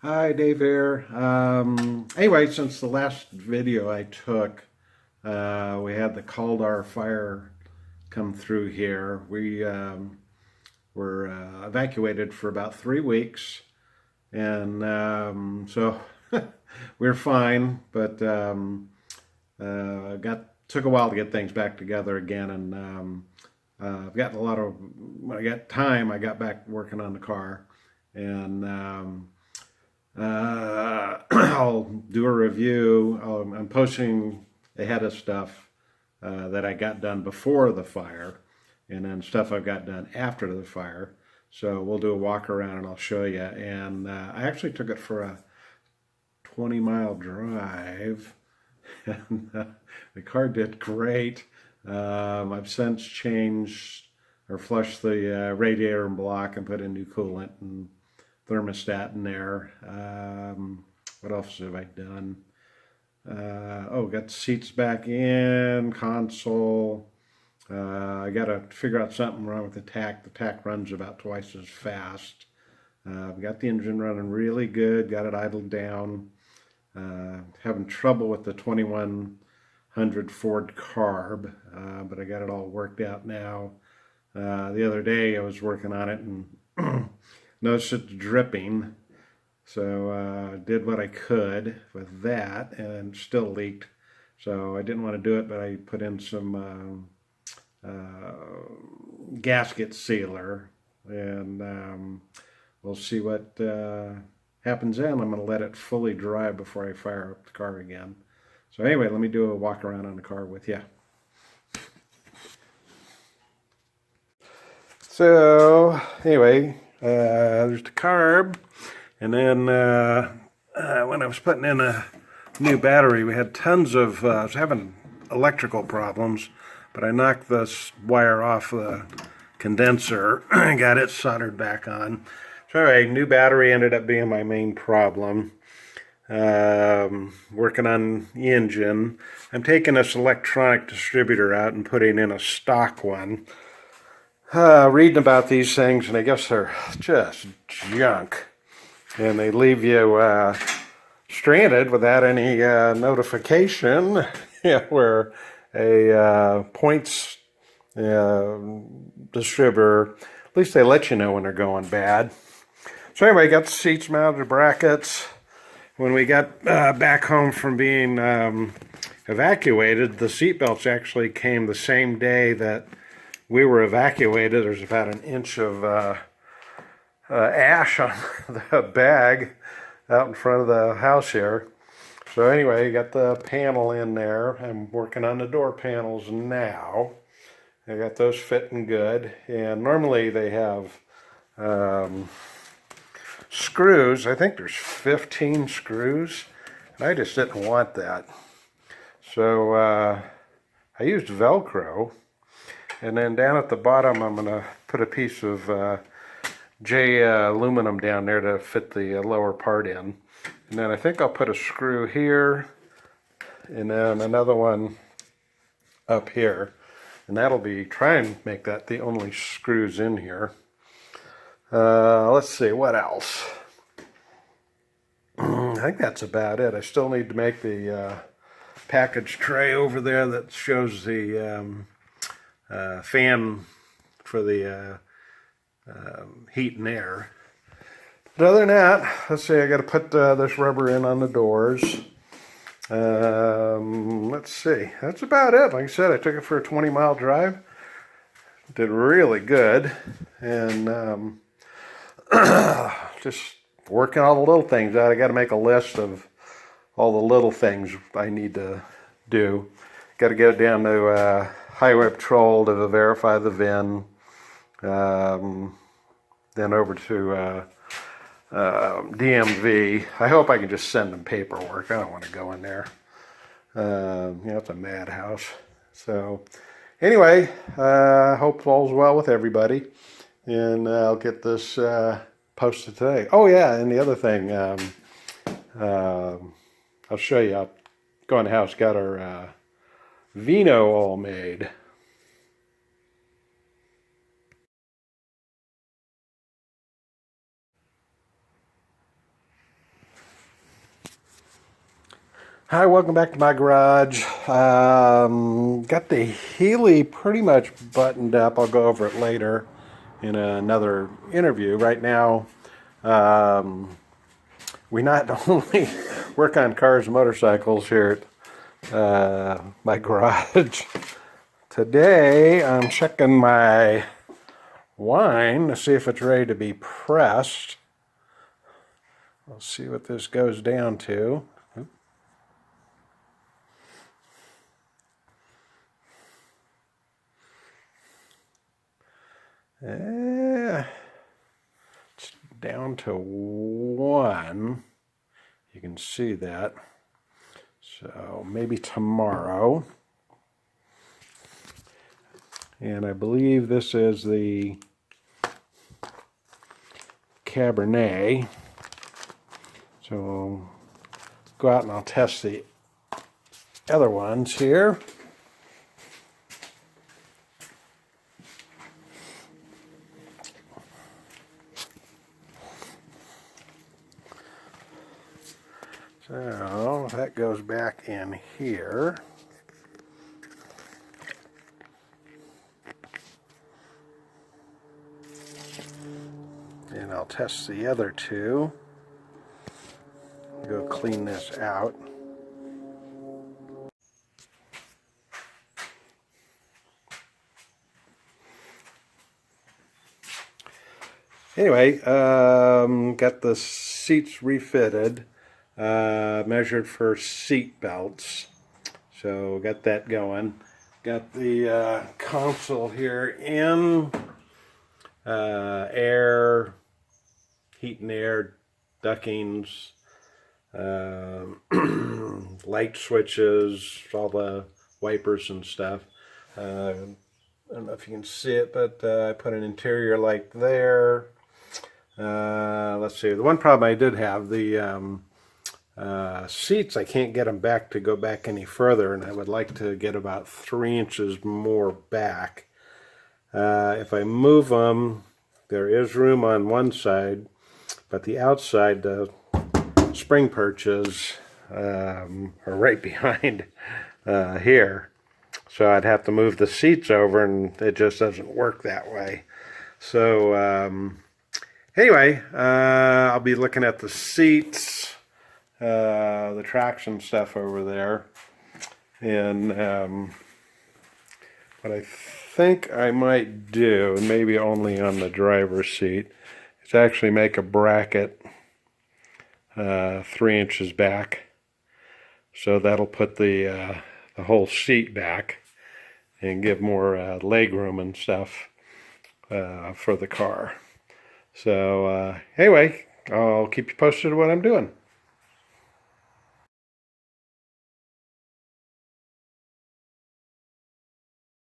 Hi, Dave here. Anyway, since the last video I took, we had the Caldar fire come through here. We were evacuated for about 3 weeks, and so we're fine, but got took a while to get things back together again, and I've gotten a lot of when I got time, I got back working on the car, and I'll do a review. I'm posting ahead of stuff that I got done before the fire, and then stuff I've got done after the fire. So we'll do a walk around and I'll show you. And I actually took it for a 20-mile drive, and the car did great. I've since changed or flushed the radiator and block and put in new coolant and thermostat in there. What else have I done? Got the seats back in, console. I got to figure out something wrong with the tach. The tach runs about twice as fast. I've got the engine running really good, got it idled down. Having trouble with the 2100 Ford carb, but I got it all worked out now. The other day I was working on it and noticed it dripping, so did what I could with that, and still leaked. So I didn't want to do it, but I put in some gasket sealer, and we'll see what happens then. I'm going to let it fully dry before I fire up the car again. So anyway, let me do a walk around on the car with you. So anyway, there's the carb, and then when I was putting in a new battery, we had tons of, I was having electrical problems, but I knocked this wire off the condenser and got it soldered back on. So anyway, new battery ended up being my main problem. Working on the engine. I'm taking this electronic distributor out and putting in a stock one. Reading about these things, and I guess they're just junk. And they leave you stranded without any notification where a points distributor, at least they let you know when they're going bad. So anyway, got the seats mounted, brackets. When we got back home from being evacuated, the seat belts actually came the same day that we were evacuated. There's about an inch of ash on the bag out in front of the house here. So anyway, got the panel in there. I'm working on the door panels now. I got those fitting good. And normally they have screws. I think there's 15 screws. And I just didn't want that. So I used Velcro. And then down at the bottom, I'm going to put a piece of J aluminum down there to fit the lower part in. And then I think I'll put a screw here and then another one up here. And that'll be, try and make that the only screws in here. Let's see, what else? I think that's about it. I still need to make the package tray over there that shows the fan for the heat and air. But other than that, let's see, I got to put this rubber in on the doors. Let's see, that's about it. Like I said, I took it for a 20-mile drive. Did really good. And just working all the little things out. I got to make a list of all the little things I need to do. Got to go down to Highway Patrol to verify the VIN. Then over to DMV. I hope I can just send them paperwork. I don't want to go in there. It's a madhouse. So anyway, hope all's well with everybody. And I'll get this posted today. Oh yeah, and the other thing, I'll show you. I'll go in the house, got our vino all made. Hi, welcome back to my garage. Got the Healey pretty much buttoned up. I'll go over it later in another interview. Right now, we not only work on cars and motorcycles here at my garage. Today, I'm checking my wine to see if it's ready to be pressed. Let's see what this goes down to. It's down to 1. You can see that. So maybe tomorrow. And I believe this is the Cabernet. So go out and I'll test the other ones here. So that goes back in here. And I'll test the other two. Go clean this out. Anyway, got the seats refitted. Measured for seat belts, so got that going. Got the console here in, air, heat and air, duckings, light switches, all the wipers and stuff. I don't know if you can see it, but I put an interior light there. Let's see, the one problem I did have, the seats, I can't get them back to go back any further, and I would like to get about 3 inches more back. If I move them, there is room on one side, but the outside, the spring perches are right behind here. So I'd have to move the seats over, and it just doesn't work that way. So anyway, I'll be looking at the seats, the traction stuff over there, and what I think I might do, and maybe only on the driver's seat, is actually make a bracket 3 inches back, so that'll put the whole seat back and give more leg room and stuff for the car. So anyway, I'll keep you posted on what I'm doing.